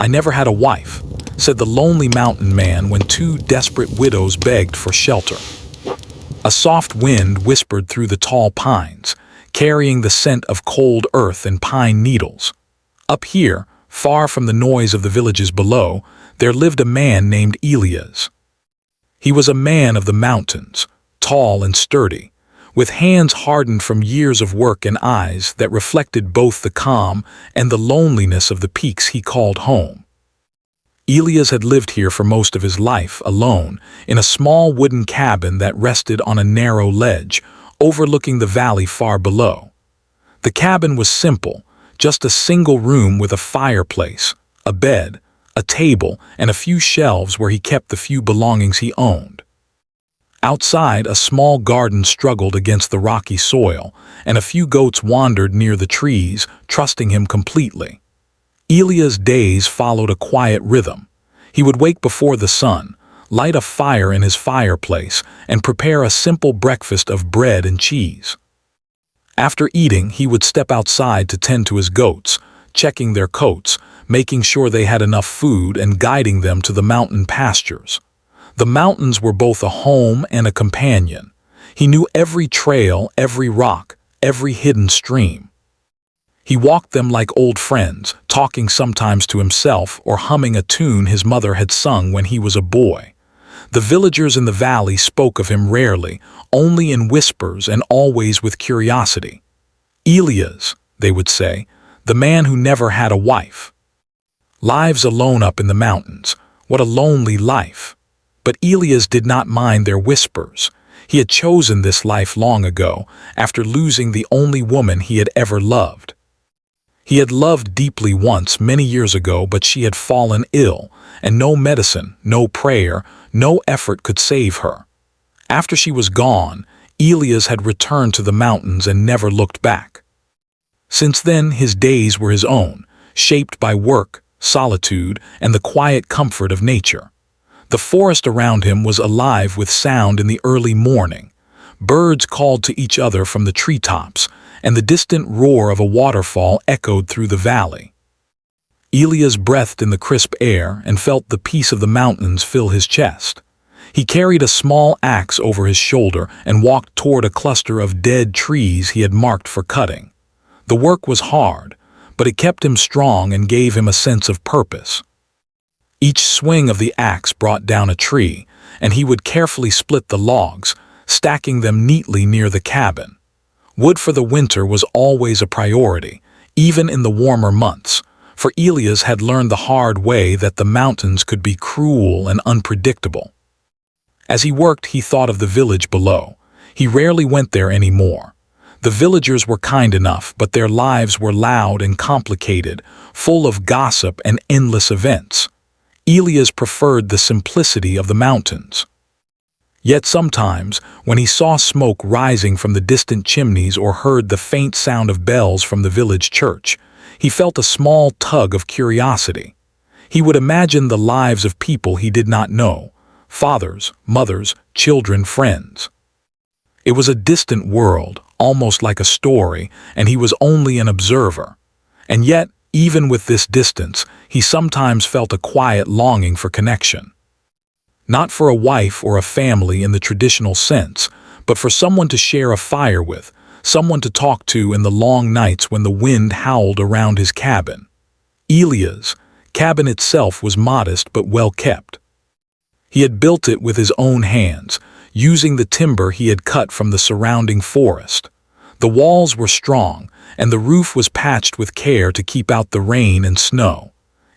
"I never had a wife," said the lonely mountain man when two desperate widows begged for shelter. A soft wind whispered through the tall pines, carrying the scent of cold earth and pine needles. Up here, far from the noise of the villages below, there lived a man named Elias. He was a man of the mountains, tall and sturdy, with hands hardened from years of work and eyes that reflected both the calm and the loneliness of the peaks he called home. Elias had lived here for most of his life, alone, in a small wooden cabin that rested on a narrow ledge, overlooking the valley far below. The cabin was simple, just a single room with a fireplace, a bed, a table, and a few shelves where he kept the few belongings he owned. Outside, a small garden struggled against the rocky soil, and a few goats wandered near the trees, trusting him completely. Elias' days followed a quiet rhythm. He would wake before the sun, light a fire in his fireplace, and prepare a simple breakfast of bread and cheese. After eating, he would step outside to tend to his goats, checking their coats, making sure they had enough food, and guiding them to the mountain pastures. The mountains were both a home and a companion. He knew every trail, every rock, every hidden stream. He walked them like old friends, talking sometimes to himself or humming a tune his mother had sung when he was a boy. The villagers in the valley spoke of him rarely, only in whispers and always with curiosity. "Elias," they would say, "the man who never had a wife." Lives alone up in the mountains, what a lonely life. But Elias did not mind their whispers. He had chosen this life long ago, after losing the only woman he had ever loved. He had loved deeply once, many years ago, but she had fallen ill, and no medicine, no prayer, no effort could save her. After she was gone, Elias had returned to the mountains and never looked back. Since then, his days were his own, shaped by work, solitude, and the quiet comfort of nature. The forest around him was alive with sound in the early morning. Birds called to each other from the treetops, and the distant roar of a waterfall echoed through the valley. Elias breathed in the crisp air and felt the peace of the mountains fill his chest. He carried a small axe over his shoulder and walked toward a cluster of dead trees he had marked for cutting. The work was hard, but it kept him strong and gave him a sense of purpose. Each swing of the axe brought down a tree, and he would carefully split the logs, stacking them neatly near the cabin. Wood for the winter was always a priority, even in the warmer months, for Elias had learned the hard way that the mountains could be cruel and unpredictable. As he worked, he thought of the village below. He rarely went there anymore. The villagers were kind enough, but their lives were loud and complicated, full of gossip and endless events. Elias preferred the simplicity of the mountains. Yet sometimes, when he saw smoke rising from the distant chimneys or heard the faint sound of bells from the village church, he felt a small tug of curiosity. He would imagine the lives of people he did not know, fathers, mothers, children, friends. It was a distant world, almost like a story, and he was only an observer. And yet, even with this distance, he sometimes felt a quiet longing for connection. Not for a wife or a family in the traditional sense, but for someone to share a fire with, someone to talk to in the long nights when the wind howled around his cabin. Elias' cabin itself was modest but well kept. He had built it with his own hands, using the timber he had cut from the surrounding forest. The walls were strong, and the roof was patched with care to keep out the rain and snow.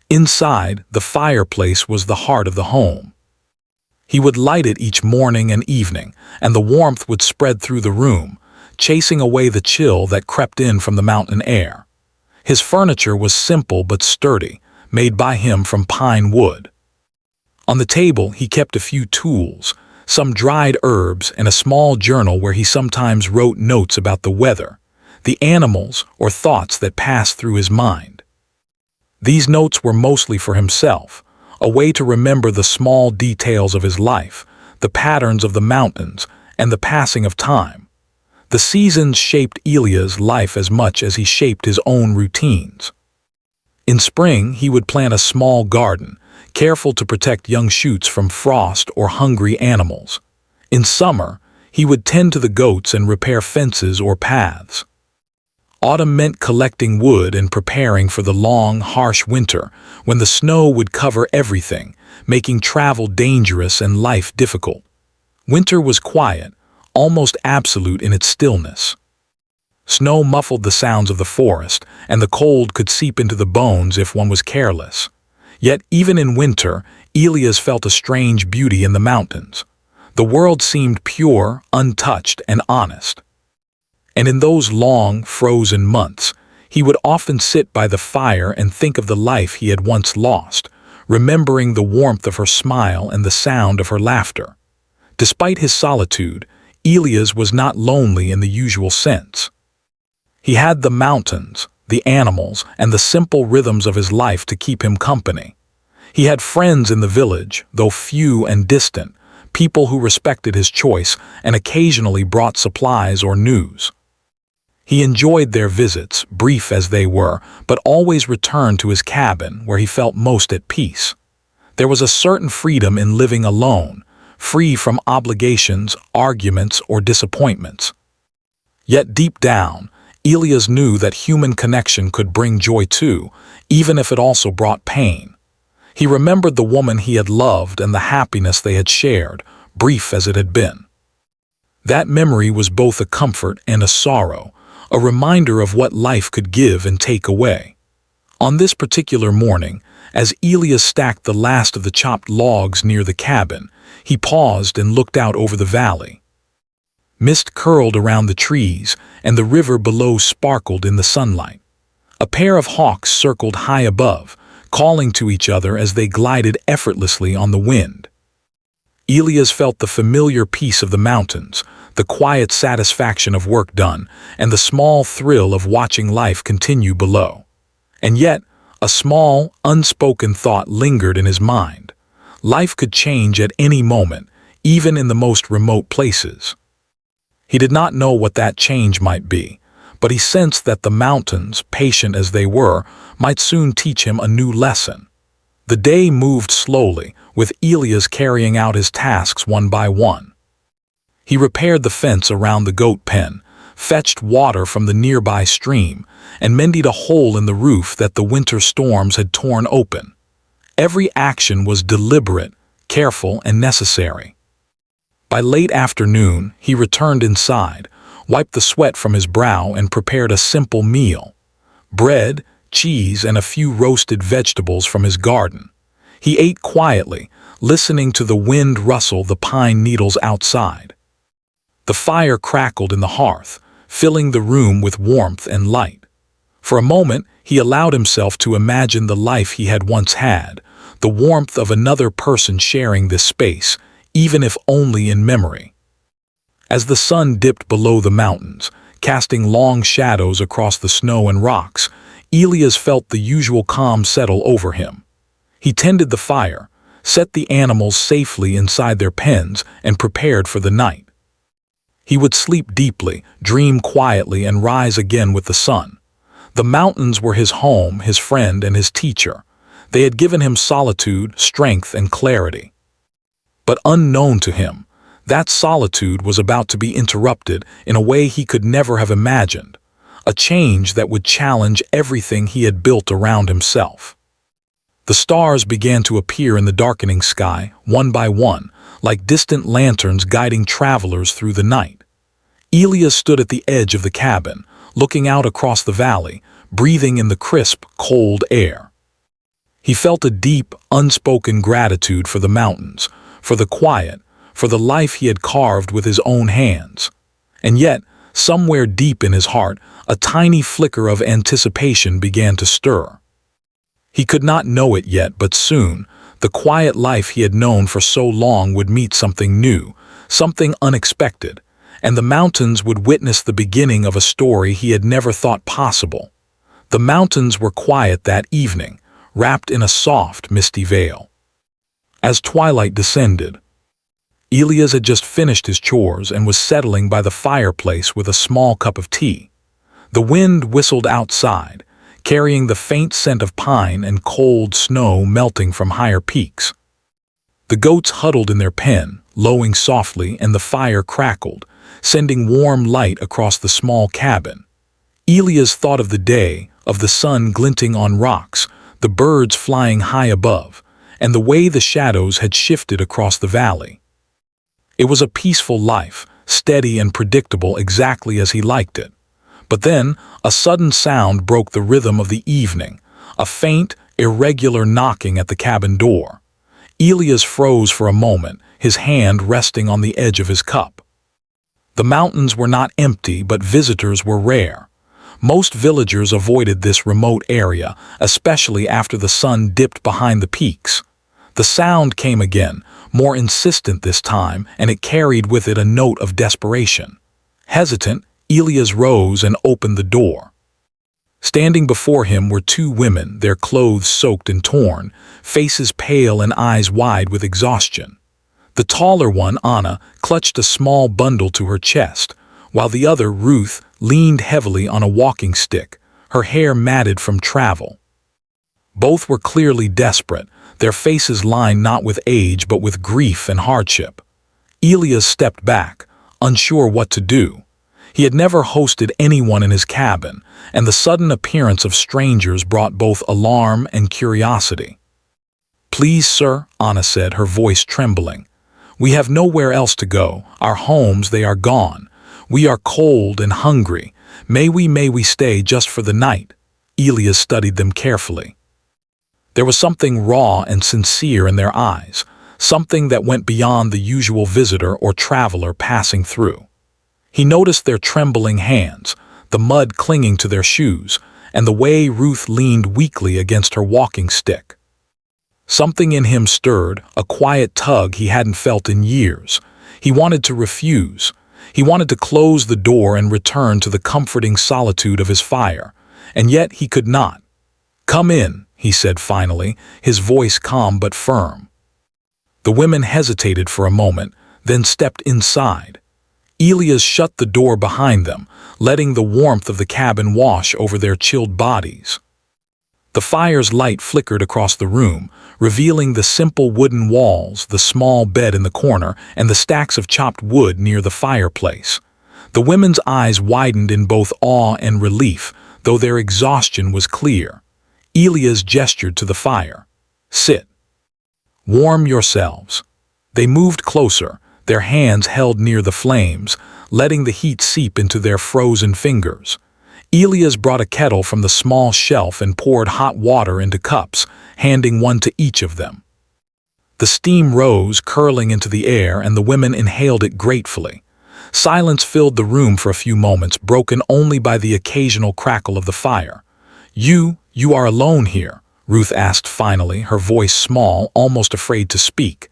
Inside, the fireplace was the heart of the home. He would light it each morning and evening, and the warmth would spread through the room, chasing away the chill that crept in from the mountain air. His furniture was simple but sturdy, made by him from pine wood. On the table, he kept a few tools, some dried herbs, and a small journal where he sometimes wrote notes about the weather, the animals, or thoughts that passed through his mind. These notes were mostly for himself, a way to remember the small details of his life, the patterns of the mountains, and the passing of time. The seasons shaped Elias' life as much as he shaped his own routines. In spring, he would plant a small garden, careful to protect young shoots from frost or hungry animals. In summer, he would tend to the goats and repair fences or paths. Autumn meant collecting wood and preparing for the long, harsh winter, when the snow would cover everything, making travel dangerous and life difficult. Winter was quiet, almost absolute in its stillness. Snow muffled the sounds of the forest, and the cold could seep into the bones if one was careless. Yet even in winter, Elias felt a strange beauty in the mountains. The world seemed pure, untouched, and honest. And in those long, frozen months, he would often sit by the fire and think of the life he had once lost, remembering the warmth of her smile and the sound of her laughter. Despite his solitude, Elias was not lonely in the usual sense. He had the mountains, the animals, and the simple rhythms of his life to keep him company. He had friends in the village, though few and distant, people who respected his choice and occasionally brought supplies or news. He enjoyed their visits, brief as they were, but always returned to his cabin where he felt most at peace. There was a certain freedom in living alone, free from obligations, arguments, or disappointments. Yet deep down, Elias knew that human connection could bring joy too, even if it also brought pain. He remembered the woman he had loved and the happiness they had shared, brief as it had been. That memory was both a comfort and a sorrow, a reminder of what life could give and take away. On this particular morning, as Elias stacked the last of the chopped logs near the cabin, he paused and looked out over the valley. Mist curled around the trees, and the river below sparkled in the sunlight. A pair of hawks circled high above, calling to each other as they glided effortlessly on the wind. Elias felt the familiar peace of the mountains, the quiet satisfaction of work done, and the small thrill of watching life continue below. And yet, a small, unspoken thought lingered in his mind. Life could change at any moment, even in the most remote places. He did not know what that change might be, but he sensed that the mountains, patient as they were, might soon teach him a new lesson. The day moved slowly, with Elias carrying out his tasks one by one. He repaired the fence around the goat pen, fetched water from the nearby stream, and mended a hole in the roof that the winter storms had torn open. Every action was deliberate, careful, and necessary. By late afternoon, he returned inside, wiped the sweat from his brow, and prepared a simple meal. Bread, cheese, and a few roasted vegetables from his garden. He ate quietly, listening to the wind rustle the pine needles outside. The fire crackled in the hearth, filling the room with warmth and light. For a moment, he allowed himself to imagine the life he had once had, the warmth of another person sharing this space, even if only in memory. As the sun dipped below the mountains, casting long shadows across the snow and rocks, Elias felt the usual calm settle over him. He tended the fire, set the animals safely inside their pens, and prepared for the night. He would sleep deeply, dream quietly, and rise again with the sun. The mountains were his home, his friend, and his teacher. They had given him solitude, strength, and clarity. But unknown to him, that solitude was about to be interrupted in a way he could never have imagined, a change that would challenge everything he had built around himself. The stars began to appear in the darkening sky, one by one, like distant lanterns guiding travelers through the night. Elias stood at the edge of the cabin, looking out across the valley, breathing in the crisp, cold air. He felt a deep, unspoken gratitude for the mountains, for the quiet, for the life he had carved with his own hands. And yet, somewhere deep in his heart, a tiny flicker of anticipation began to stir. He could not know it yet, but soon, the quiet life he had known for so long would meet something new, something unexpected, and the mountains would witness the beginning of a story he had never thought possible. The mountains were quiet that evening, wrapped in a soft, misty veil. As twilight descended, Elias had just finished his chores and was settling by the fireplace with a small cup of tea. The wind whistled outside, carrying the faint scent of pine and cold snow melting from higher peaks. The goats huddled in their pen, lowing softly, and the fire crackled, sending warm light across the small cabin. Elias thought of the day, of the sun glinting on rocks, the birds flying high above, and the way the shadows had shifted across the valley. It was a peaceful life, steady and predictable exactly as he liked it. But then, a sudden sound broke the rhythm of the evening, a faint, irregular knocking at the cabin door. Elias froze for a moment, his hand resting on the edge of his cup. The mountains were not empty, but visitors were rare. Most villagers avoided this remote area, especially after the sun dipped behind the peaks. The sound came again, more insistent this time, and it carried with it a note of desperation. Hesitant, Elias rose and opened the door. Standing before him were two women, their clothes soaked and torn, faces pale and eyes wide with exhaustion. The taller one, Anna, clutched a small bundle to her chest, while the other, Ruth, leaned heavily on a walking stick, her hair matted from travel. Both were clearly desperate, their faces lined not with age but with grief and hardship. Elias stepped back, unsure what to do. He had never hosted anyone in his cabin, and the sudden appearance of strangers brought both alarm and curiosity. "Please, sir," Anna said, her voice trembling. "We have nowhere else to go. Our homes, they are gone. We are cold and hungry. May we stay just for the night?" Elias studied them carefully. There was something raw and sincere in their eyes, something that went beyond the usual visitor or traveler passing through. He noticed their trembling hands, the mud clinging to their shoes, and the way Ruth leaned weakly against her walking stick. Something in him stirred, a quiet tug he hadn't felt in years. He wanted to refuse. He wanted to close the door and return to the comforting solitude of his fire, and yet he could not. "Come in," he said finally, his voice calm but firm. The women hesitated for a moment, then stepped inside. Elias shut the door behind them, letting the warmth of the cabin wash over their chilled bodies. The fire's light flickered across the room, revealing the simple wooden walls, the small bed in the corner, and the stacks of chopped wood near the fireplace. The women's eyes widened in both awe and relief, though their exhaustion was clear. Elias gestured to the fire. "Sit. Warm yourselves." They moved closer, their hands held near the flames, letting the heat seep into their frozen fingers. Elias brought a kettle from the small shelf and poured hot water into cups, handing one to each of them. The steam rose, curling into the air, and the women inhaled it gratefully. Silence filled the room for a few moments, broken only by the occasional crackle of the fire. You are alone here?" Ruth asked finally, her voice small, almost afraid to speak.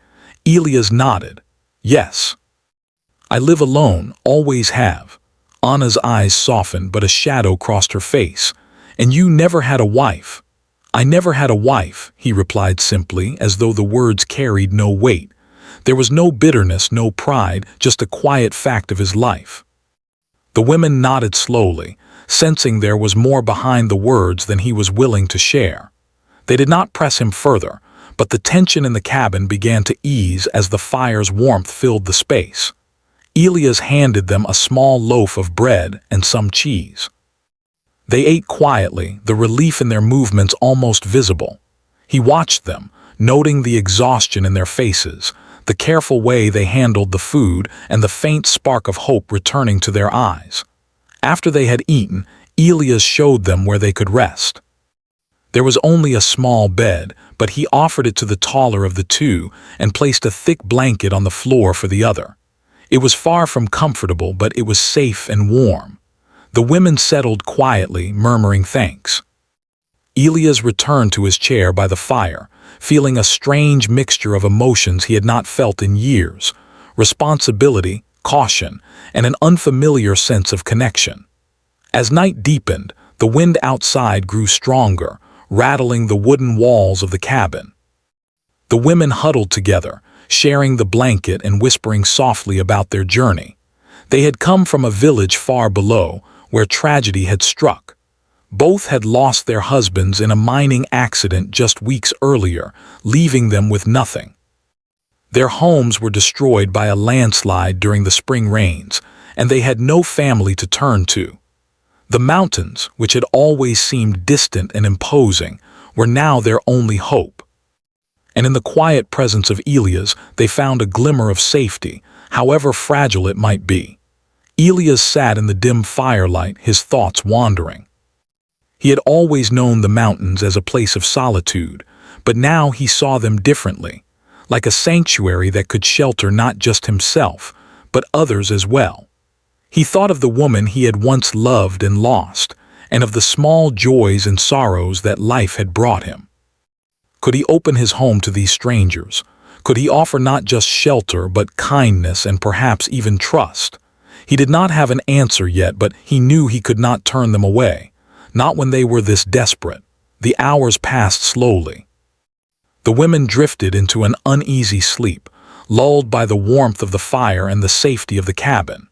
Elias nodded. "Yes. I live alone, always have." Anna's eyes softened, but a shadow crossed her face. "And you never had a wife?" "I never had a wife," he replied simply, as though the words carried no weight. There was no bitterness, no pride, just a quiet fact of his life. The women nodded slowly, sensing there was more behind the words than he was willing to share. They did not press him further, but the tension in the cabin began to ease as the fire's warmth filled the space. Elias handed them a small loaf of bread and some cheese. They ate quietly, the relief in their movements almost visible. He watched them, noting the exhaustion in their faces, the careful way they handled the food, and the faint spark of hope returning to their eyes. After they had eaten, Elias showed them where they could rest. There was only a small bed, but he offered it to the taller of the two and placed a thick blanket on the floor for the other. It was far from comfortable, but it was safe and warm. The women settled quietly, murmuring thanks. Elias returned to his chair by the fire, feeling a strange mixture of emotions he had not felt in years: responsibility, caution, and an unfamiliar sense of connection. As night deepened, the wind outside grew stronger, rattling the wooden walls of the cabin. The women huddled together, sharing the blanket and whispering softly about their journey. They had come from a village far below, where tragedy had struck. Both had lost their husbands in a mining accident just weeks earlier, leaving them with nothing. Their homes were destroyed by a landslide during the spring rains, and they had no family to turn to. The mountains, which had always seemed distant and imposing, were now their only hope. And in the quiet presence of Elias, they found a glimmer of safety, however fragile it might be. Elias sat in the dim firelight, his thoughts wandering. He had always known the mountains as a place of solitude, but now he saw them differently, like a sanctuary that could shelter not just himself, but others as well. He thought of the woman he had once loved and lost, and of the small joys and sorrows that life had brought him. Could he open his home to these strangers? Could he offer not just shelter, but kindness and perhaps even trust? He did not have an answer yet, but he knew he could not turn them away. Not when they were this desperate. The hours passed slowly. The women drifted into an uneasy sleep, lulled by the warmth of the fire and the safety of the cabin.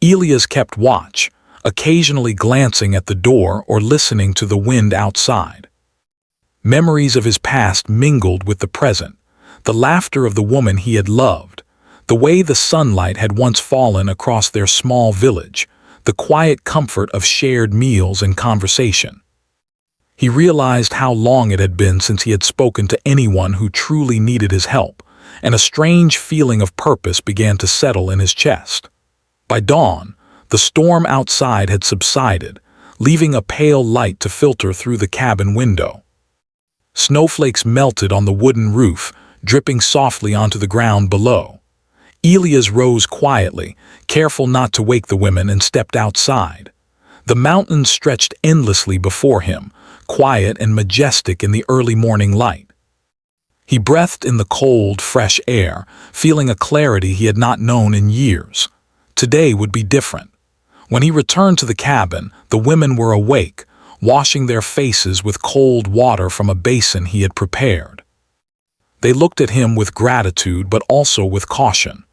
Elias kept watch, occasionally glancing at the door or listening to the wind outside. Memories of his past mingled with the present, the laughter of the woman he had loved, the way the sunlight had once fallen across their small village, the quiet comfort of shared meals and conversation. He realized how long it had been since he had spoken to anyone who truly needed his help, and a strange feeling of purpose began to settle in his chest. By dawn, the storm outside had subsided, leaving a pale light to filter through the cabin window. Snowflakes melted on the wooden roof, dripping softly onto the ground below. Elias rose quietly, careful not to wake the women, and stepped outside. The mountains stretched endlessly before him, quiet and majestic in the early morning light. He breathed in the cold, fresh air, feeling a clarity he had not known in years. Today would be different. When he returned to the cabin, the women were awake, washing their faces with cold water from a basin he had prepared. They looked at him with gratitude but also with caution.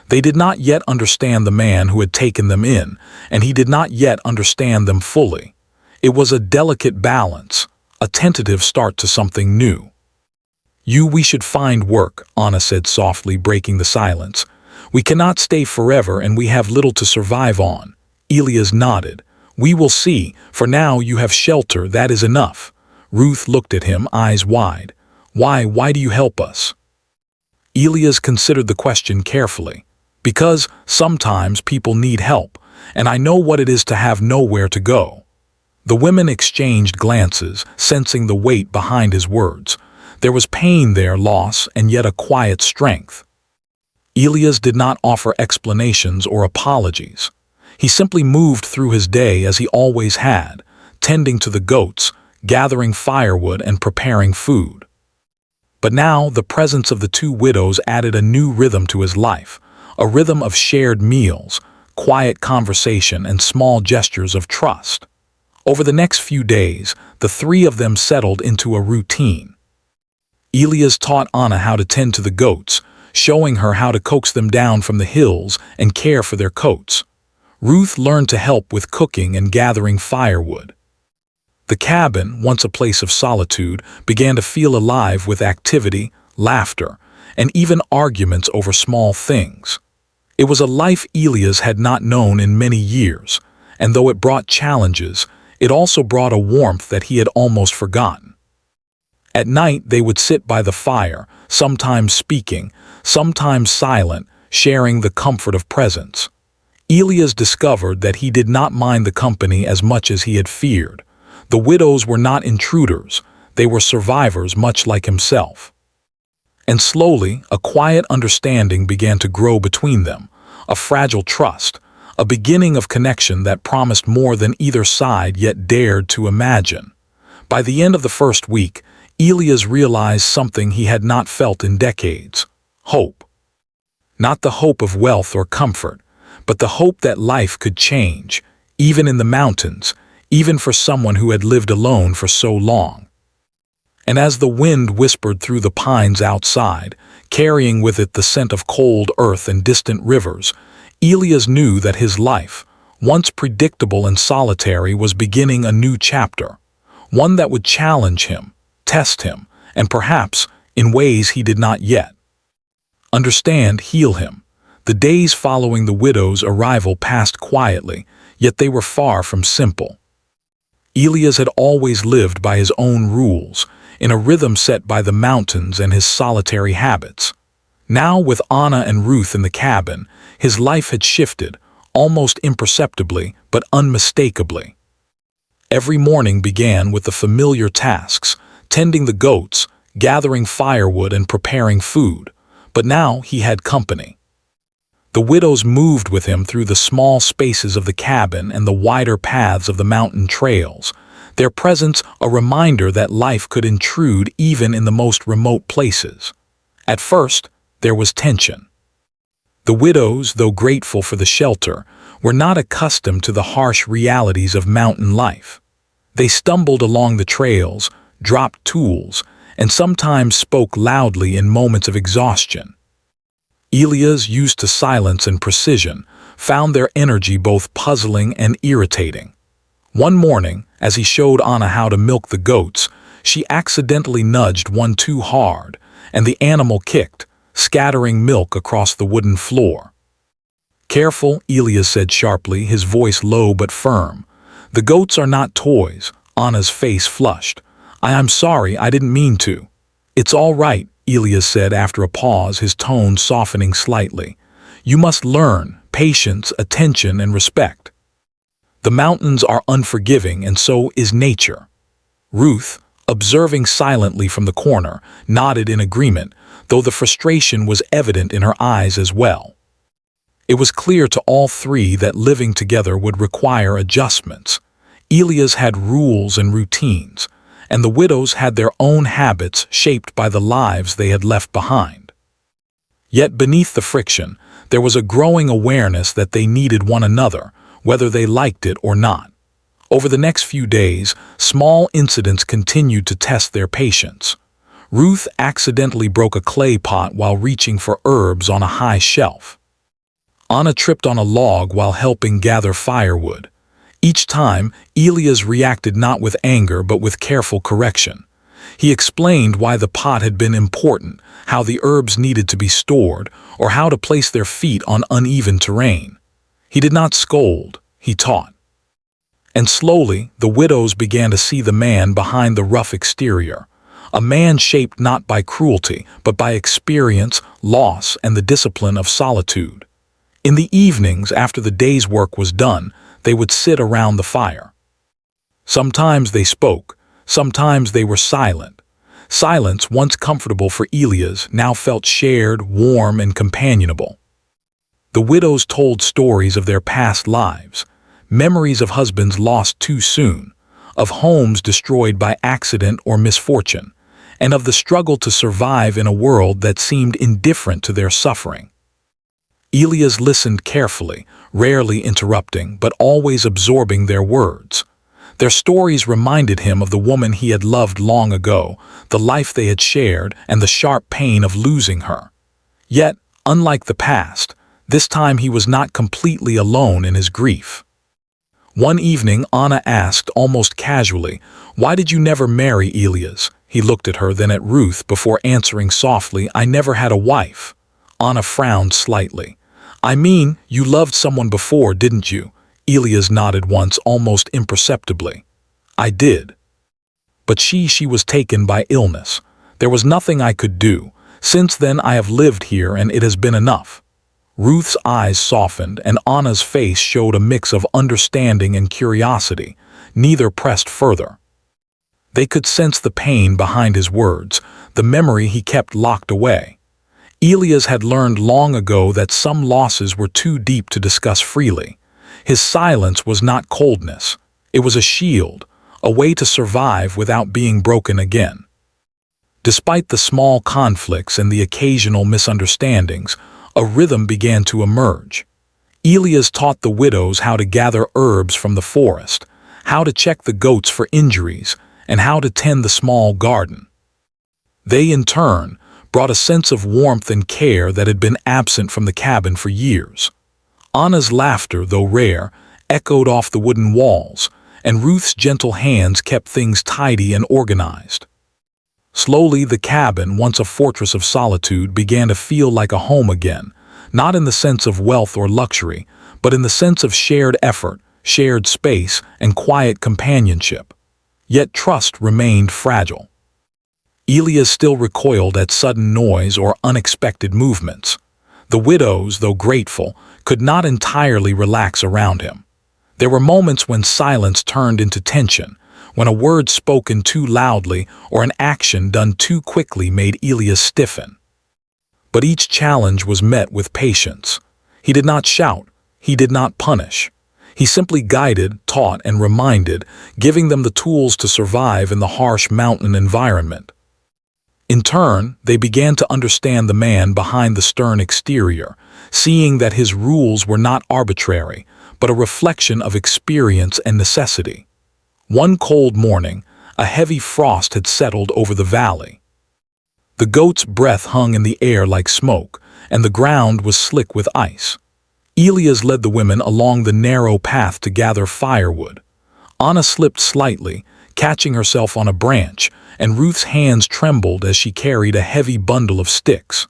They did not yet understand the man who had taken them in, and he did not yet understand them fully. It was a delicate balance, a tentative start to something new. We should find work," Anna said softly, breaking the silence. "We cannot stay forever and we have little to survive on." Elias nodded. "We will see. For now you have shelter, that is enough." Ruth looked at him, eyes wide. Why do you help us?" Elias considered the question carefully. "Because sometimes people need help, and I know what it is to have nowhere to go." The women exchanged glances, sensing the weight behind his words. There was pain there, loss, and yet a quiet strength. Elias did not offer explanations or apologies. He simply moved through his day as he always had, tending to the goats, gathering firewood, and preparing food. But now the presence of the two widows added a new rhythm to his life, a rhythm of shared meals, quiet conversation, and small gestures of trust. Over the next few days, the three of them settled into a routine. Elias taught Anna how to tend to the goats, showing her how to coax them down from the hills and care for their coats. Ruth learned to help with cooking and gathering firewood. The cabin, once a place of solitude, began to feel alive with activity, laughter, and even arguments over small things. It was a life Elias had not known in many years, and though it brought challenges, it also brought a warmth that he had almost forgotten. At night they would sit by the fire, sometimes speaking, sometimes silent, sharing the comfort of presence. Elias discovered that he did not mind the company as much as he had feared. The widows were not intruders, they were survivors much like himself. And slowly, a quiet understanding began to grow between them, a fragile trust, a beginning of connection that promised more than either side yet dared to imagine. By the end of the first week, Elias realized something he had not felt in decades: hope. Not the hope of wealth or comfort, but the hope that life could change, even in the mountains, even for someone who had lived alone for so long. And as the wind whispered through the pines outside, carrying with it the scent of cold earth and distant rivers, Elias knew that his life, once predictable and solitary, was beginning a new chapter, one that would challenge him, test him, and perhaps, in ways he did not yet understand, heal him. The days following the widow's arrival passed quietly, yet they were far from simple. Elias had always lived by his own rules, in a rhythm set by the mountains and his solitary habits. Now, with Anna and Ruth in the cabin, his life had shifted, almost imperceptibly but unmistakably. Every morning began with the familiar tasks, tending the goats, gathering firewood and preparing food. But now he had company. The widows moved with him through the small spaces of the cabin and the wider paths of the mountain trails, their presence a reminder that life could intrude even in the most remote places. At first, there was tension. The widows, though grateful for the shelter, were not accustomed to the harsh realities of mountain life. They stumbled along the trails, dropped tools, and sometimes spoke loudly in moments of exhaustion. Elias, used to silence and precision, found their energy both puzzling and irritating. One morning, as he showed Anna how to milk the goats, she accidentally nudged one too hard, and the animal kicked, scattering milk across the wooden floor. "Careful," Elias said sharply, his voice low but firm. "The goats are not toys." Anna's face flushed. "I'm sorry, I didn't mean to." "It's all right," Elias said after a pause, his tone softening slightly. "You must learn patience, attention, and respect. The mountains are unforgiving, and so is nature." Ruth, observing silently from the corner, nodded in agreement, though the frustration was evident in her eyes as well. It was clear to all three that living together would require adjustments. Elias had rules and routines, and the widows had their own habits shaped by the lives they had left behind. Yet beneath the friction, there was a growing awareness that they needed one another, whether they liked it or not. Over the next few days, small incidents continued to test their patience. Ruth accidentally broke a clay pot while reaching for herbs on a high shelf. Anna tripped on a log while helping gather firewood. Each time, Elias reacted not with anger but with careful correction. He explained why the pot had been important, how the herbs needed to be stored, or how to place their feet on uneven terrain. He did not scold, he taught. And slowly, the widows began to see the man behind the rough exterior, a man shaped not by cruelty, but by experience, loss, and the discipline of solitude. In the evenings, after the day's work was done, they would sit around the fire. Sometimes they spoke, sometimes they were silent. Silence, once comfortable for Elias, now felt shared, warm, and companionable. The widows told stories of their past lives, memories of husbands lost too soon, of homes destroyed by accident or misfortune, and of the struggle to survive in a world that seemed indifferent to their suffering. Elias listened carefully, rarely interrupting, but always absorbing their words. Their stories reminded him of the woman he had loved long ago, the life they had shared, and the sharp pain of losing her. Yet, unlike the past, this time he was not completely alone in his grief. One evening, Anna asked, almost casually, "Why did you never marry Elias?" He looked at her, then at Ruth, before answering softly, "I never had a wife." Anna frowned slightly. "I mean, you loved someone before, didn't you?" Elias nodded once, almost imperceptibly. "I did. But she was taken by illness. There was nothing I could do. Since then I have lived here and it has been enough." Ruth's eyes softened and Anna's face showed a mix of understanding and curiosity. Neither pressed further. They could sense the pain behind his words, the memory he kept locked away. Elias had learned long ago that some losses were too deep to discuss freely. His silence was not coldness. It was a shield, a way to survive without being broken again. Despite the small conflicts and the occasional misunderstandings, a rhythm began to emerge. Elias taught the widows how to gather herbs from the forest, how to check the goats for injuries, and how to tend the small garden. They, in turn, brought a sense of warmth and care that had been absent from the cabin for years. Anna's laughter, though rare, echoed off the wooden walls, and Ruth's gentle hands kept things tidy and organized. Slowly, the cabin, once a fortress of solitude, began to feel like a home again, not in the sense of wealth or luxury, but in the sense of shared effort, shared space, and quiet companionship. Yet trust remained fragile. Elias still recoiled at sudden noise or unexpected movements. The widows, though grateful, could not entirely relax around him. There were moments when silence turned into tension, when a word spoken too loudly or an action done too quickly made Elias stiffen. But each challenge was met with patience. He did not shout, he did not punish. He simply guided, taught, and reminded, giving them the tools to survive in the harsh mountain environment. In turn, they began to understand the man behind the stern exterior, seeing that his rules were not arbitrary, but a reflection of experience and necessity. One cold morning, a heavy frost had settled over the valley. The goat's breath hung in the air like smoke, and the ground was slick with ice. Elias led the women along the narrow path to gather firewood. Anna slipped slightly, catching herself on a branch, and Ruth's hands trembled as she carried a heavy bundle of sticks.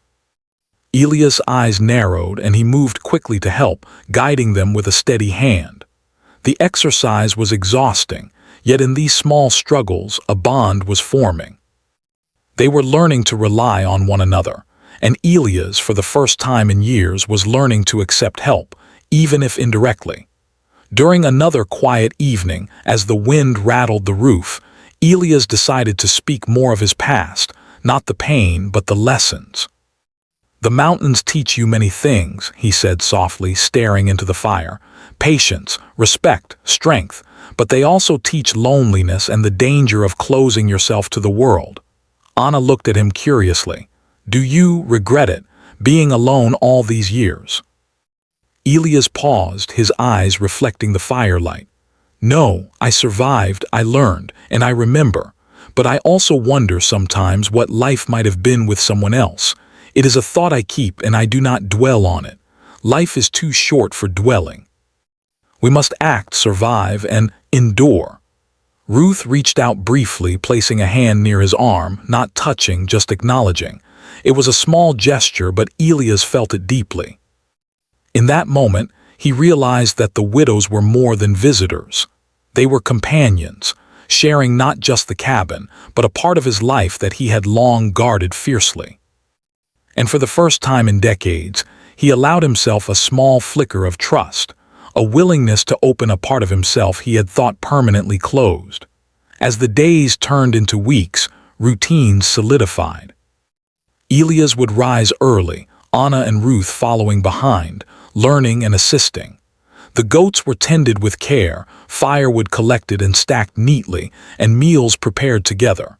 Elias' eyes narrowed, and he moved quickly to help, guiding them with a steady hand. The exercise was exhausting, yet in these small struggles, a bond was forming. They were learning to rely on one another, and Elias, for the first time in years, was learning to accept help, even if indirectly. During another quiet evening, as the wind rattled the roof, Elias decided to speak more of his past, not the pain, but the lessons. "The mountains teach you many things," he said softly, staring into the fire. "Patience, respect, strength, but they also teach loneliness and the danger of closing yourself to the world." Anna looked at him curiously. "Do you regret it, being alone all these years?" Elias paused, his eyes reflecting the firelight. "No, I survived, I learned, and I remember. But I also wonder sometimes what life might have been with someone else. It is a thought I keep, and I do not dwell on it. Life is too short for dwelling. We must act, survive, and endure." Ruth reached out briefly, placing a hand near his arm, not touching, just acknowledging. It was a small gesture, but Elias felt it deeply. In that moment, he realized that the widows were more than visitors. They were companions, sharing not just the cabin, but a part of his life that he had long guarded fiercely. And for the first time in decades, he allowed himself a small flicker of trust, a willingness to open a part of himself he had thought permanently closed. As the days turned into weeks, routines solidified. Elias would rise early, Anna and Ruth following behind, learning and assisting. The goats were tended with care, firewood collected and stacked neatly, and meals prepared together.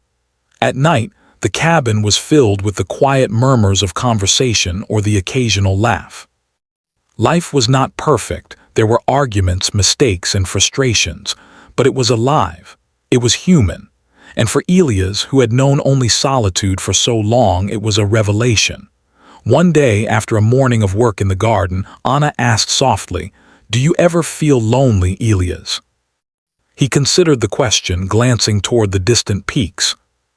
At night, the cabin was filled with the quiet murmurs of conversation or the occasional laugh. Life was not perfect, there were arguments, mistakes, and frustrations, but it was alive, it was human. And for Elias, who had known only solitude for so long, it was a revelation. One day, after a morning of work in the garden, Anna asked softly, "Do you ever feel lonely, Elias?" He considered the question, glancing toward the distant peaks.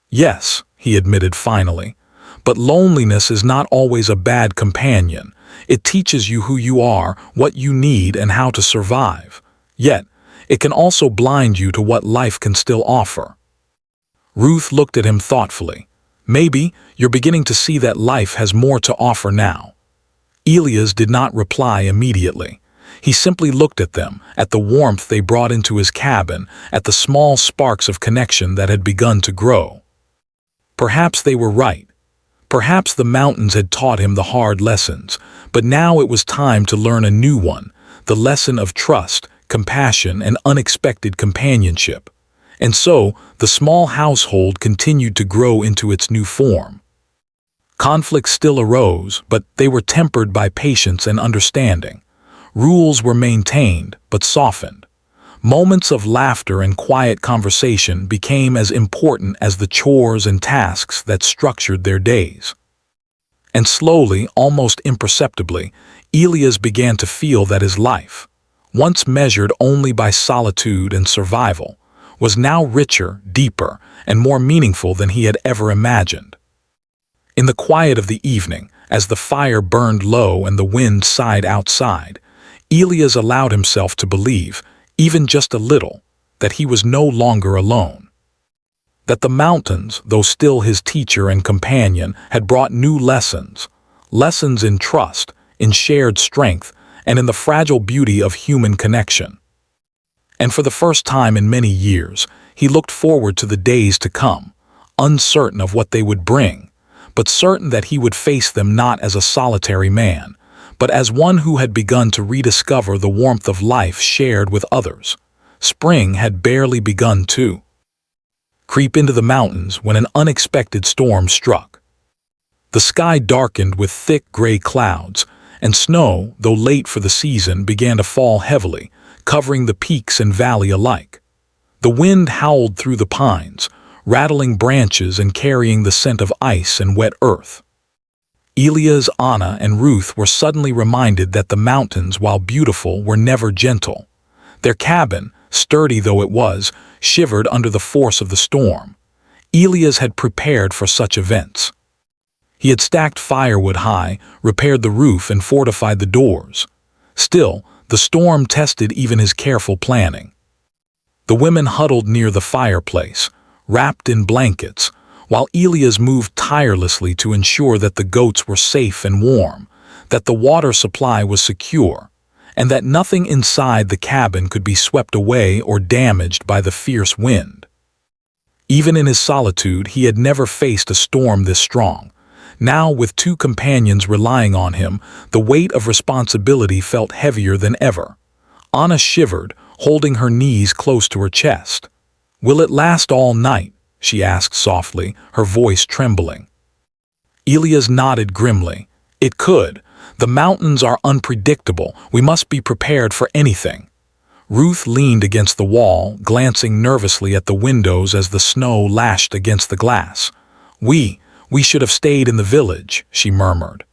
"Yes," he admitted finally, "but loneliness is not always a bad companion. It teaches you who you are, what you need, and how to survive. Yet, it can also blind you to what life can still offer." Ruth looked at him thoughtfully. "Maybe you're beginning to see that life has more to offer now." Elias did not reply immediately. He simply looked at them, at the warmth they brought into his cabin, at the small sparks of connection that had begun to grow. Perhaps they were right. Perhaps the mountains had taught him the hard lessons, but now it was time to learn a new one, the lesson of trust, compassion, and unexpected companionship. And so, the small household continued to grow into its new form. Conflicts still arose, but they were tempered by patience and understanding. Rules were maintained, but softened. Moments of laughter and quiet conversation became as important as the chores and tasks that structured their days. And slowly, almost imperceptibly, Elias began to feel that his life, once measured only by solitude and survival, was now richer, deeper, and more meaningful than he had ever imagined. In the quiet of the evening, as the fire burned low and the wind sighed outside, Elias allowed himself to believe, even just a little, that he was no longer alone. That the mountains, though still his teacher and companion, had brought new lessons, lessons in trust, in shared strength, and in the fragile beauty of human connection. And for the first time in many years, he looked forward to the days to come, uncertain of what they would bring, but certain that he would face them not as a solitary man, but as one who had begun to rediscover the warmth of life shared with others. Spring had barely begun to creep into the mountains when an unexpected storm struck. The sky darkened with thick gray clouds, and snow, though late for the season, began to fall heavily, covering the peaks and valley alike. The wind howled through the pines, rattling branches and carrying the scent of ice and wet earth. Elias, Anna, and Ruth were suddenly reminded that the mountains, while beautiful, were never gentle. Their cabin, sturdy though it was, shivered under the force of the storm. Elias had prepared for such events. He had stacked firewood high, repaired the roof, and fortified the doors. Still, the storm tested even his careful planning. The women huddled near the fireplace, wrapped in blankets, while Elias moved tirelessly to ensure that the goats were safe and warm, that the water supply was secure, and that nothing inside the cabin could be swept away or damaged by the fierce wind. Even in his solitude, he had never faced a storm this strong. Now, with two companions relying on him, the weight of responsibility felt heavier than ever. Anna shivered, holding her knees close to her chest. "Will it last all night?" she asked softly, her voice trembling. Elias nodded grimly. "It could. The mountains are unpredictable. We must be prepared for anything." Ruth leaned against the wall, glancing nervously at the windows as the snow lashed against the glass. We should have stayed in the village," she murmured.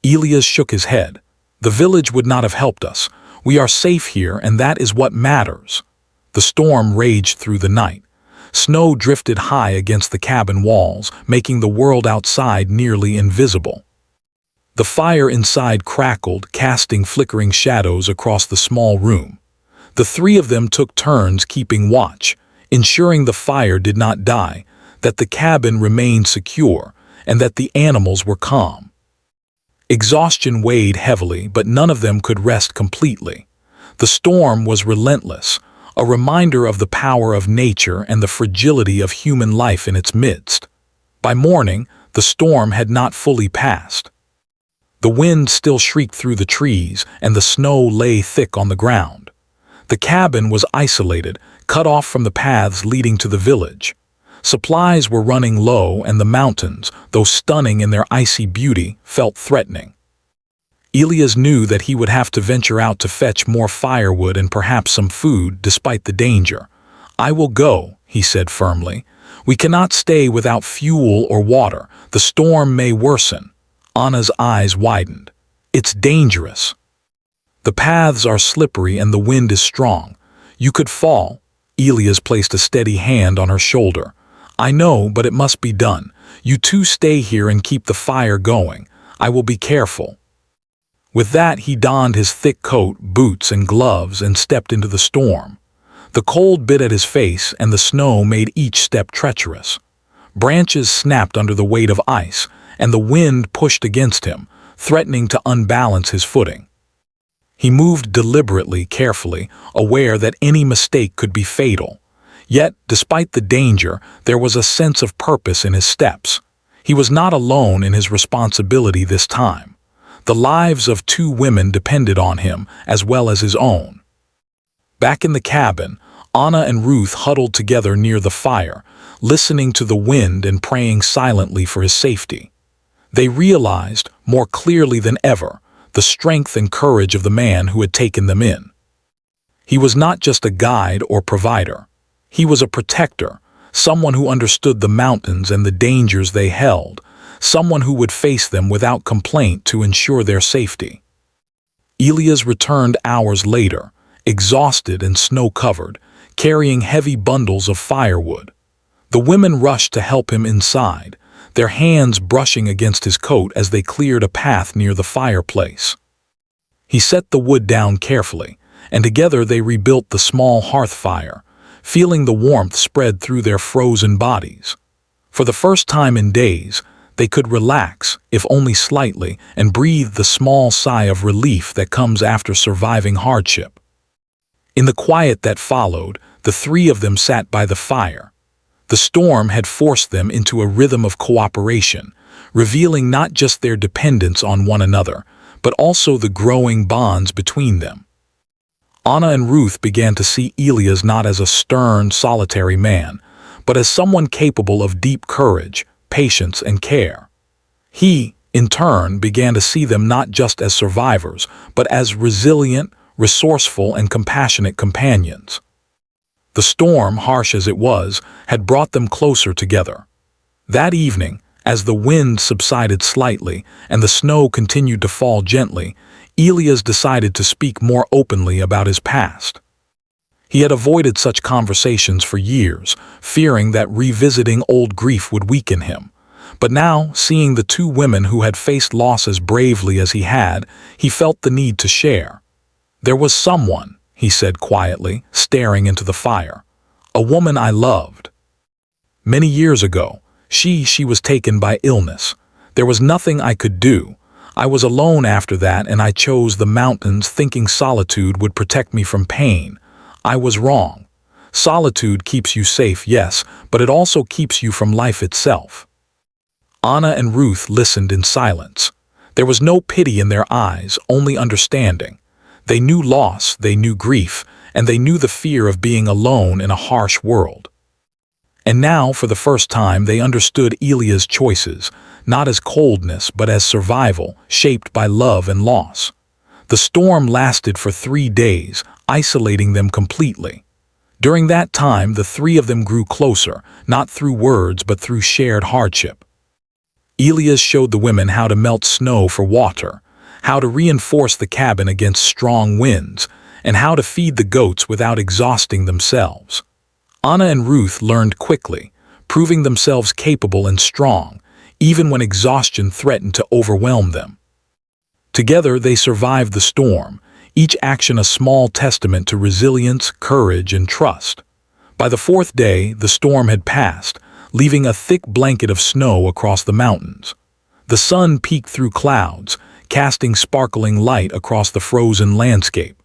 Elias shook his head. "The village would not have helped us. We are safe here, and that is what matters." The storm raged through the night. Snow drifted high against the cabin walls, making the world outside nearly invisible. The fire inside crackled, casting flickering shadows across the small room. The three of them took turns keeping watch, ensuring the fire did not die, that the cabin remained secure, and that the animals were calm. Exhaustion weighed heavily, but none of them could rest completely. The storm was relentless, a reminder of the power of nature and the fragility of human life in its midst. By morning, the storm had not fully passed. The wind still shrieked through the trees, and the snow lay thick on the ground. The cabin was isolated, cut off from the paths leading to the village. Supplies were running low, and the mountains, though stunning in their icy beauty, felt threatening. Elias knew that he would have to venture out to fetch more firewood and perhaps some food, despite the danger. "I will go," he said firmly. "We cannot stay without fuel or water. The storm may worsen." Anna's eyes widened. "It's dangerous. The paths are slippery and the wind is strong. You could fall." Elias placed a steady hand on her shoulder. "I know, but it must be done. You two stay here and keep the fire going. I will be careful." With that, he donned his thick coat, boots, and gloves and stepped into the storm. The cold bit at his face, and the snow made each step treacherous. Branches snapped under the weight of ice, and the wind pushed against him, threatening to unbalance his footing. He moved deliberately, carefully, aware that any mistake could be fatal. Yet, despite the danger, there was a sense of purpose in his steps. He was not alone in his responsibility this time. The lives of two women depended on him, as well as his own. Back in the cabin, Anna and Ruth huddled together near the fire, listening to the wind and praying silently for his safety. They realized, more clearly than ever, the strength and courage of the man who had taken them in. He was not just a guide or provider. He was a protector, someone who understood the mountains and the dangers they held, someone who would face them without complaint to ensure their safety. Elias returned hours later, exhausted and snow-covered, carrying heavy bundles of firewood. The women rushed to help him inside, their hands brushing against his coat as they cleared a path near the fireplace. He set the wood down carefully, and together they rebuilt the small hearth fire, feeling the warmth spread through their frozen bodies. For the first time in days, they could relax, if only slightly, and breathe the small sigh of relief that comes after surviving hardship. In the quiet that followed, the three of them sat by the fire. The storm had forced them into a rhythm of cooperation, revealing not just their dependence on one another, but also the growing bonds between them. Anna and Ruth began to see Elias not as a stern, solitary man, but as someone capable of deep courage, patience, and care. He, in turn, began to see them not just as survivors, but as resilient, resourceful, and compassionate companions. The storm, harsh as it was, had brought them closer together. That evening, as the wind subsided slightly and the snow continued to fall gently, Elias decided to speak more openly about his past. He had avoided such conversations for years, fearing that revisiting old grief would weaken him. But now, seeing the two women who had faced loss as bravely as he had, he felt the need to share. "There was someone," he said quietly, staring into the fire. "A woman I loved. Many years ago, she was taken by illness. There was nothing I could do. I was alone after that, and I chose the mountains thinking solitude would protect me from pain. I was wrong. Solitude keeps you safe, yes, but it also keeps you from life itself." Anna and Ruth listened in silence. There was no pity in their eyes, only understanding. They knew loss, they knew grief, and they knew the fear of being alone in a harsh world. And now, for the first time, they understood Elias' choices, not as coldness, but as survival, shaped by love and loss. The storm lasted for 3 days, isolating them completely. During that time, the three of them grew closer, not through words, but through shared hardship. Elias showed the women how to melt snow for water, how to reinforce the cabin against strong winds, and how to feed the goats without exhausting themselves. Anna and Ruth learned quickly, proving themselves capable and strong, even when exhaustion threatened to overwhelm them. Together they survived the storm, each action a small testament to resilience, courage, and trust. By the 4th day, the storm had passed, leaving a thick blanket of snow across the mountains. The sun peeked through clouds, casting sparkling light across the frozen landscape.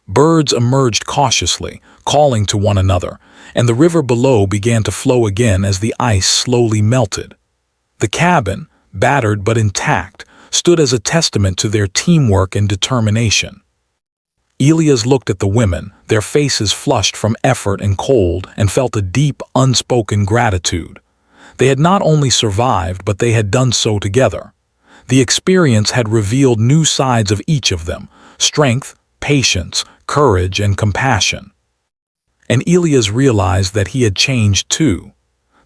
Birds emerged cautiously, calling to one another, and the river below began to flow again as the ice slowly melted. The cabin, battered but intact, stood as a testament to their teamwork and determination. Elias looked at the women, their faces flushed from effort and cold, and felt a deep, unspoken gratitude. They had not only survived, but they had done so together. The experience had revealed new sides of each of them: strength, patience, courage, and compassion. And Elias realized that he had changed too.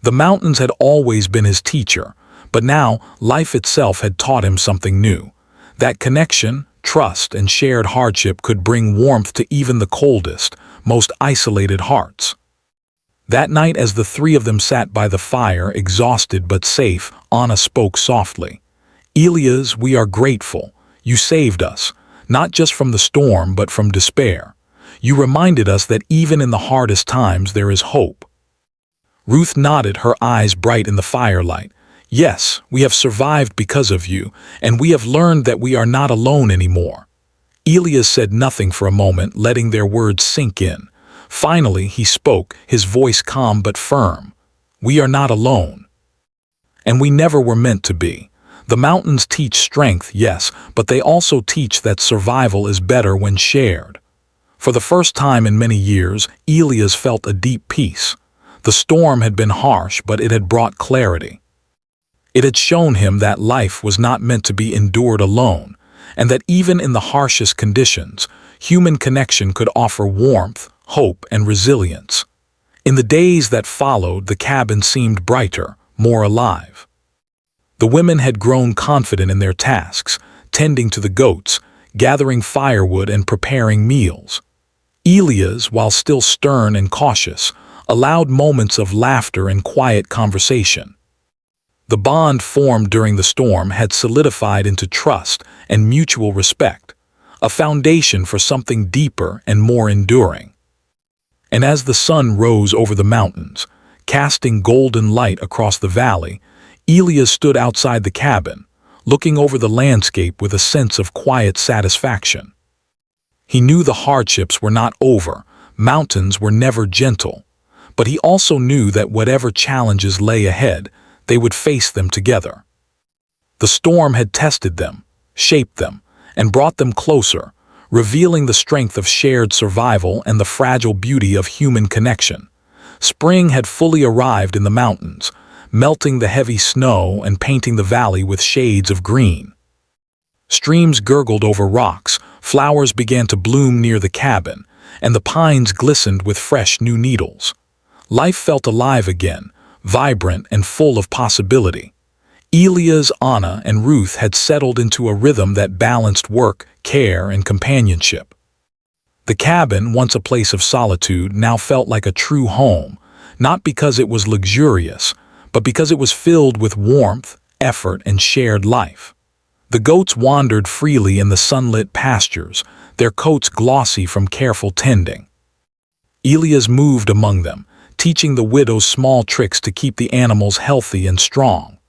The mountains had always been his teacher, but now life itself had taught him something new. That connection, trust, and shared hardship could bring warmth to even the coldest, most isolated hearts. That night, as the three of them sat by the fire, exhausted but safe, Anna spoke softly. "Elias, we are grateful. You saved us, not just from the storm, but from despair. You reminded us that even in the hardest times there is hope." Ruth nodded, her eyes bright in the firelight. "Yes, we have survived because of you, and we have learned that we are not alone anymore." Elias said nothing for a moment, letting their words sink in. Finally, he spoke, his voice calm but firm. "We are not alone. And we never were meant to be. The mountains teach strength, yes, but they also teach that survival is better when shared." For the first time in many years, Elias felt a deep peace. The storm had been harsh, but it had brought clarity. It had shown him that life was not meant to be endured alone, and that even in the harshest conditions, human connection could offer warmth, hope, and resilience. In the days that followed, the cabin seemed brighter, more alive. The women had grown confident in their tasks, tending to the goats, gathering firewood and preparing meals. Elias, while still stern and cautious, allowed moments of laughter and quiet conversation. The bond formed during the storm had solidified into trust and mutual respect, a foundation for something deeper and more enduring. And as the sun rose over the mountains, casting golden light across the valley, Elias stood outside the cabin, looking over the landscape with a sense of quiet satisfaction. He knew the hardships were not over, mountains were never gentle, but he also knew that whatever challenges lay ahead, they would face them together. The storm had tested them, shaped them, and brought them closer, revealing the strength of shared survival and the fragile beauty of human connection. Spring had fully arrived in the mountains, melting the heavy snow and painting the valley with shades of green. Streams gurgled over rocks, flowers began to bloom near the cabin, and the pines glistened with fresh new needles. Life felt alive again, vibrant and full of possibility. Elias, Anna, and Ruth had settled into a rhythm that balanced work, care, and companionship. The cabin, once a place of solitude, now felt like a true home, not because it was luxurious, but because it was filled with warmth, effort, and shared life. The goats wandered freely in the sunlit pastures, their coats glossy from careful tending. Elias moved among them, teaching the widows small tricks to keep the animals healthy and strong.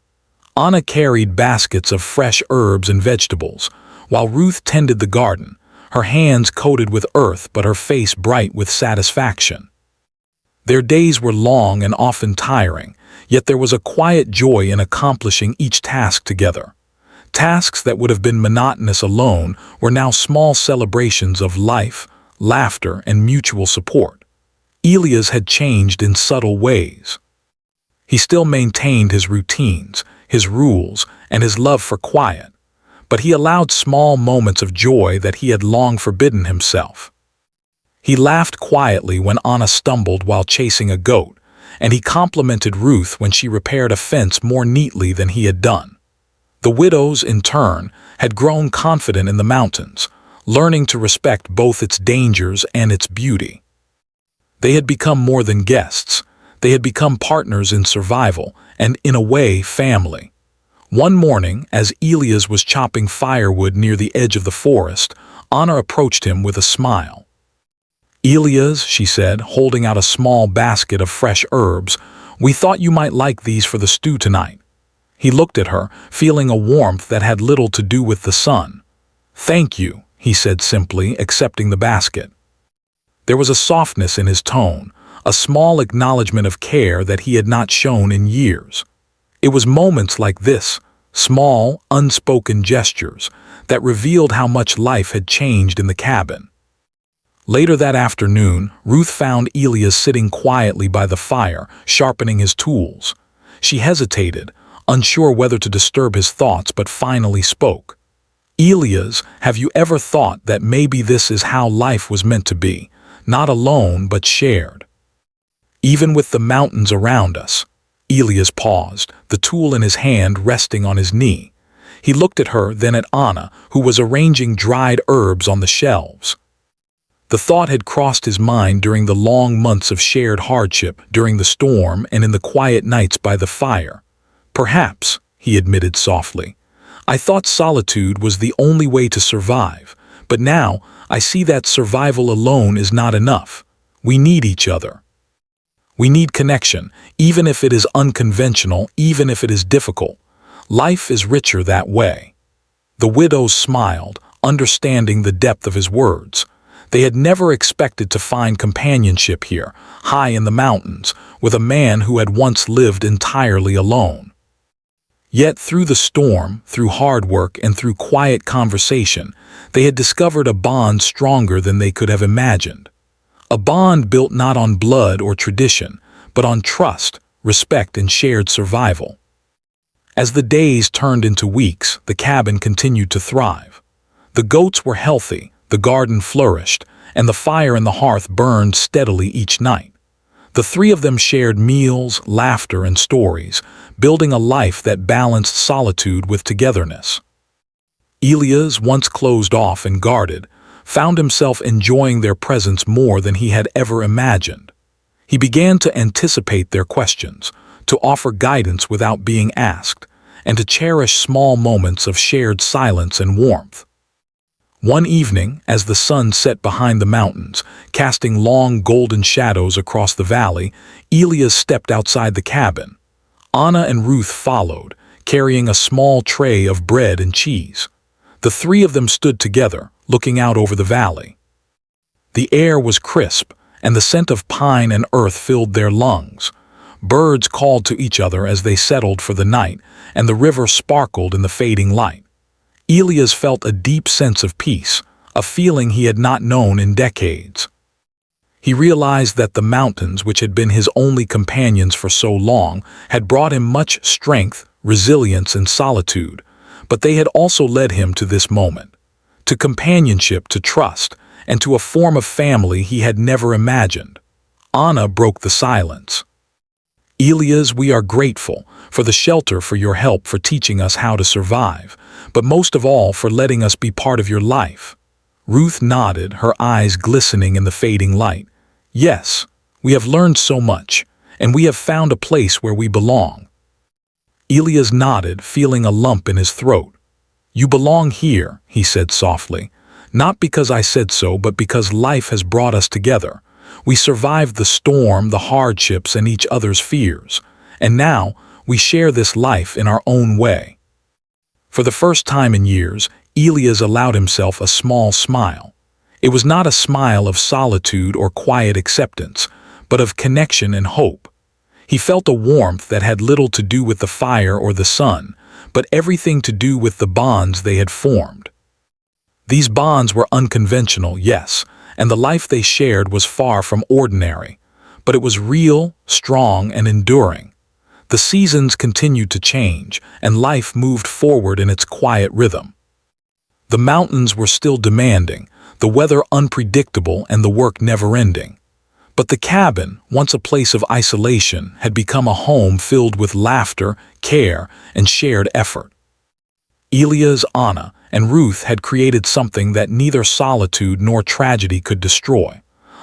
Anna carried baskets of fresh herbs and vegetables, while Ruth tended the garden, her hands coated with earth but her face bright with satisfaction. Their days were long and often tiring, yet there was a quiet joy in accomplishing each task together. Tasks that would have been monotonous alone were now small celebrations of life, laughter, and mutual support. Elias had changed in subtle ways. He still maintained his routines, his rules, and his love for quiet, but he allowed small moments of joy that he had long forbidden himself. He laughed quietly when Anna stumbled while chasing a goat, and he complimented Ruth when she repaired a fence more neatly than he had done. The widows, in turn, had grown confident in the mountains, learning to respect both its dangers and its beauty. They had become more than guests. They had become partners in survival and, in a way, family. One morning, as Elias was chopping firewood near the edge of the forest, Anna approached him with a smile. "Elias," she said, holding out a small basket of fresh herbs, "we thought you might like these for the stew tonight." He looked at her, feeling a warmth that had little to do with the sun. "Thank you," he said simply, accepting the basket. There was a softness in his tone, a small acknowledgement of care that he had not shown in years. It was moments like this, small, unspoken gestures, that revealed how much life had changed in the cabin. Later that afternoon, Ruth found Elias sitting quietly by the fire, sharpening his tools. She hesitated, unsure whether to disturb his thoughts, but finally spoke. "Elias, have you ever thought that maybe this is how life was meant to be, not alone but shared? Even with the mountains around us." Elias paused, the tool in his hand resting on his knee. He looked at her, then at Anna, who was arranging dried herbs on the shelves. The thought had crossed his mind during the long months of shared hardship, during the storm, and in the quiet nights by the fire. "Perhaps," he admitted softly, "I thought solitude was the only way to survive, but now I see that survival alone is not enough. We need each other. We need connection, even if it is unconventional, even if it is difficult. Life is richer that way." The widows smiled, understanding the depth of his words. They had never expected to find companionship here, high in the mountains, with a man who had once lived entirely alone. Yet through the storm, through hard work, and through quiet conversation, they had discovered a bond stronger than they could have imagined. A bond built not on blood or tradition, but on trust, respect, and shared survival. As the days turned into weeks, the cabin continued to thrive. The goats were healthy, the garden flourished, and the fire in the hearth burned steadily each night. The three of them shared meals, laughter, and stories, building a life that balanced solitude with togetherness. Elias, once closed off and guarded, found himself enjoying their presence more than he had ever imagined. He began to anticipate their questions, to offer guidance without being asked, and to cherish small moments of shared silence and warmth. One evening, as the sun set behind the mountains, casting long golden shadows across the valley, Elias stepped outside the cabin. Anna and Ruth followed, carrying a small tray of bread and cheese. The three of them stood together, looking out over the valley. The air was crisp, and the scent of pine and earth filled their lungs. Birds called to each other as they settled for the night, and the river sparkled in the fading light. Elias felt a deep sense of peace, a feeling he had not known in decades. He realized that the mountains, which had been his only companions for so long, had brought him much strength, resilience, and solitude, but they had also led him to this moment, to companionship, to trust, and to a form of family he had never imagined. Anna broke the silence. "Elias, we are grateful for the shelter, for your help, for teaching us how to survive, but most of all for letting us be part of your life." Ruth nodded, her eyes glistening in the fading light. "Yes, we have learned so much, and we have found a place where we belong." Elias nodded, feeling a lump in his throat. "You belong here," he said softly, "not because I said so, but because life has brought us together. We survived the storm, the hardships, and each other's fears, and now we share this life in our own way." For the first time in years, Elias allowed himself a small smile. It was not a smile of solitude or quiet acceptance, but of connection and hope. He felt a warmth that had little to do with the fire or the sun, but everything to do with the bonds they had formed. These bonds were unconventional, yes, and the life they shared was far from ordinary, but it was real, strong, and enduring. The seasons continued to change, and life moved forward in its quiet rhythm. The mountains were still demanding, the weather unpredictable, and the work never-ending. But the cabin, once a place of isolation, had become a home filled with laughter, care, and shared effort. Elias, Anna, and Ruth had created something that neither solitude nor tragedy could destroy.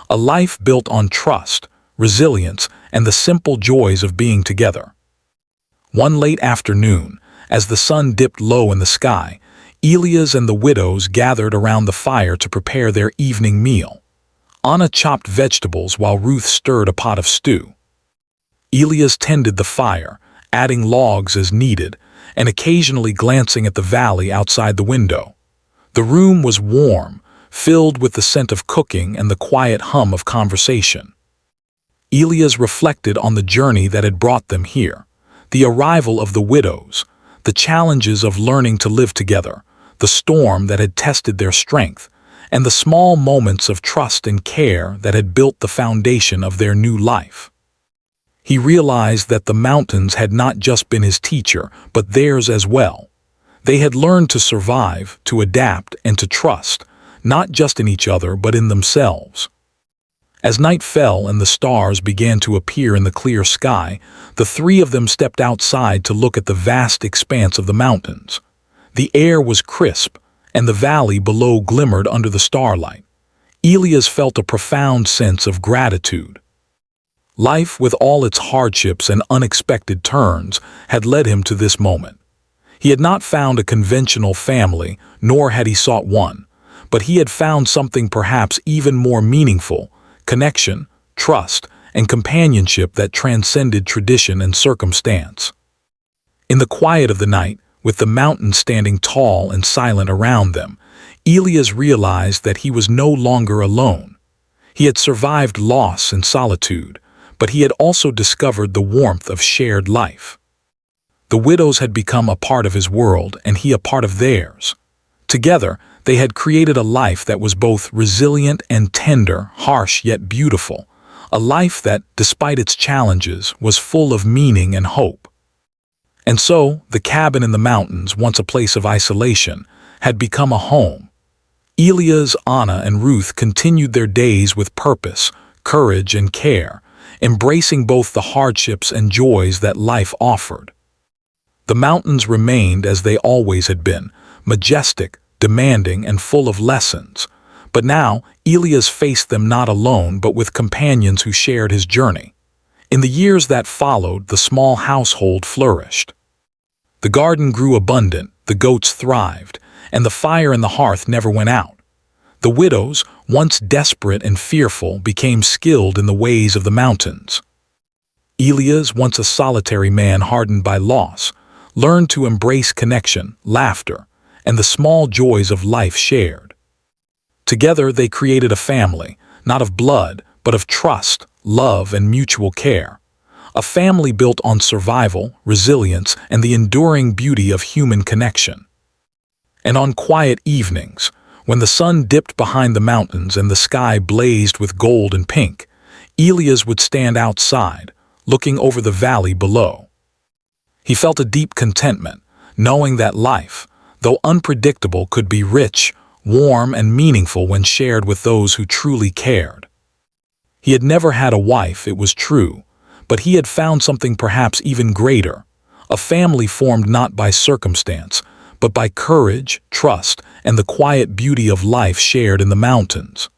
A life built on trust, resilience, and the simple joys of being together. One late afternoon, as the sun dipped low in the sky, Elias and the widows gathered around the fire to prepare their evening meal. Anna chopped vegetables while Ruth stirred a pot of stew. Elias tended the fire, adding logs as needed, and occasionally glancing at the valley outside the window. The room was warm, filled with the scent of cooking and the quiet hum of conversation. Elias reflected on the journey that had brought them here, the arrival of the widows, the challenges of learning to live together, the storm that had tested their strength, and the small moments of trust and care that had built the foundation of their new life. He realized that the mountains had not just been his teacher, but theirs as well. They had learned to survive, to adapt, and to trust, not just in each other, but in themselves. As night fell and the stars began to appear in the clear sky, the three of them stepped outside to look at the vast expanse of the mountains. The air was crisp, and the valley below glimmered under the starlight. Elias felt a profound sense of gratitude. Life, with all its hardships and unexpected turns, had led him to this moment. He had not found a conventional family, nor had he sought one, but he had found something perhaps even more meaningful: connection, trust, and companionship that transcended tradition and circumstance. In the quiet of the night, with the mountains standing tall and silent around them, Elias realized that he was no longer alone. He had survived loss and solitude, but he had also discovered the warmth of shared life. The widows had become a part of his world, and he a part of theirs. Together, they had created a life that was both resilient and tender, harsh yet beautiful, a life that, despite its challenges, was full of meaning and hope. And so, the cabin in the mountains, once a place of isolation, had become a home. Elias, Anna, and Ruth continued their days with purpose, courage, and care, embracing both the hardships and joys that life offered. The mountains remained as they always had been, majestic, demanding, and full of lessons. But now, Elias faced them not alone but with companions who shared his journey. In the years that followed, the small household flourished. The garden grew abundant, the goats thrived, and the fire in the hearth never went out. The widows, once desperate and fearful, became skilled in the ways of the mountains. Elias, once a solitary man hardened by loss, learned to embrace connection, laughter, and the small joys of life shared. Together they created a family, not of blood, but of trust, love, and mutual care. A family built on survival, resilience, and the enduring beauty of human connection. And on quiet evenings, when the sun dipped behind the mountains and the sky blazed with gold and pink, Elias would stand outside, looking over the valley below. He felt a deep contentment, knowing that life, though unpredictable, could be rich, warm, and meaningful when shared with those who truly cared. He had never had a wife, it was true, but he had found something perhaps even greater, a family formed not by circumstance, but by courage, trust, and the quiet beauty of life shared in the mountains.